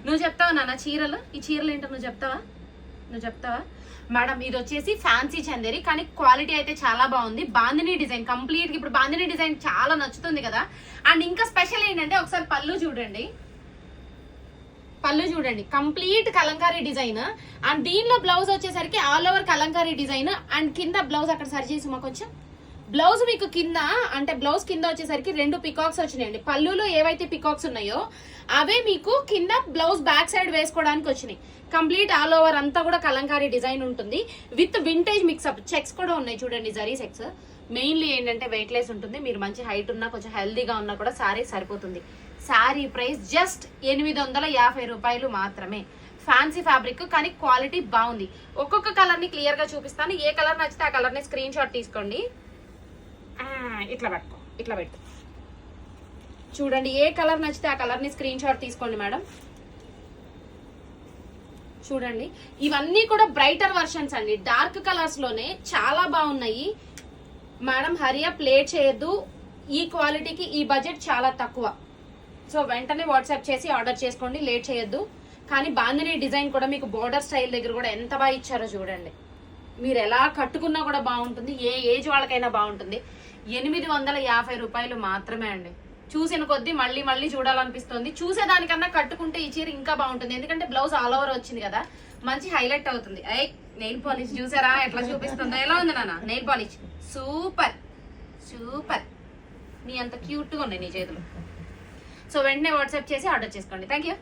నువ్వు చెప్తావా నాన్న చీరలు? ఈ చీరలు ఏంటో నువ్వు చెప్తావా? మేడం ఇది వచ్చేసి ఫ్యాన్సీ చందేరి, కానీ క్వాలిటీ అయితే చాలా బాగుంది. Bandhani design complete. ఇప్పుడు బాందిని డిజైన్ చాలా నచ్చుతుంది కదా. అండ్ ఇంకా స్పెషల్ ఏంటంటే ఒకసారి పళ్ళు చూడండి కంప్లీట్ కలంకారీ డిజైన్. అండ్ దీనిలో బ్లౌజ్ వచ్చేసరికి all over Kalamkari design. And కింద బ్లౌజ్ అక్కడ సరి చేసి మా కొంచెం బ్లౌజ్ మీకు కింద అంటే బ్లౌజ్ కింద వచ్చేసరికి 2 పికాక్స్ వచ్చినాయండి. పళ్ళులో ఏవైతే పికాక్స్ ఉన్నాయో అవే మీకు కింద బ్లౌజ్ బ్యాక్ సైడ్ వేసుకోవడానికి వచ్చినాయి. కంప్లీట్ ఆల్ ఓవర్ అంతా కూడా కలంకారీ డిజైన్ ఉంటుంది విత్ వింటేజ్ మిక్స్అప్. చెక్స్ కూడా ఉన్నాయి చూడండి, జరీ చెక్స్. మెయిన్లీ ఏంటంటే వెయిట్ లెస్ ఉంటుంది. మీరు మంచి హైట్ ఉన్నా కొంచెం హెల్దీగా ఉన్నా కూడా శారీ సరిపోతుంది. శారీ ప్రైస్ జస్ట్ 850 రూపాయలు మాత్రమే. ఫ్యాన్సీ ఫ్యాబ్రిక్ కానీ క్వాలిటీ బాగుంది. ఒక్కొక్క కలర్ ని క్లియర్ గా చూపిస్తాను. ఏ కలర్ నచ్చితే ఆ కలర్ ని స్క్రీన్ షాట్ తీసుకోండి. ఇట్లా పెట్టు చూడండి. ఏ కలర్ నచ్చితే ఆ కలర్ ని స్క్రీన్ షాట్ తీసుకోండి మేడం. చూడండి ఇవన్నీ కూడా బ్రైటర్ వర్షన్స్ అండి. డార్క్ కలర్స్ లోనే చాలా బాగున్నాయి మేడం. హరియా ప్లేట్ చేయొద్దు. ఈ క్వాలిటీకి ఈ బడ్జెట్ చాలా తక్కువ. సో వెంటనే వాట్సాప్ చేసి ఆర్డర్ చేసుకోండి, లేట్ చేయొద్దు. కానీ బాందిని డిజైన్ కూడా మీకు బోర్డర్ స్టైల్ దగ్గర కూడా ఎంత బాగా ఇచ్చారో చూడండి. మీరు ఎలా కట్టుకున్నా కూడా బాగుంటుంది. ఏ ఏజ్ వాళ్ళకైనా బాగుంటుంది. 850 రూపాయలు మాత్రమే అండి. చూసిన కొద్దీ మళ్ళీ మళ్ళీ చూడాలనిపిస్తుంది. చూసేదానికన్నా కట్టుకుంటే ఈ చీర ఇంకా బాగుంటుంది. ఎందుకంటే బ్లౌజ్ ఆల్ ఓవర్ వచ్చింది కదా, మంచి హైలైట్ అవుతుంది. నెయిల్ పాలిష్ చూసారా ఎట్లా చూపిస్తుందో? ఎలా ఉంది నాన్న నెయిల్ పాలిష్? సూపర్. నీ అంత క్యూట్ గా ఉన్నాయి నీ చేతులు. సో వెంటనే వాట్సాప్ చేసి ఆర్డర్ చేసుకోండి. Thank you.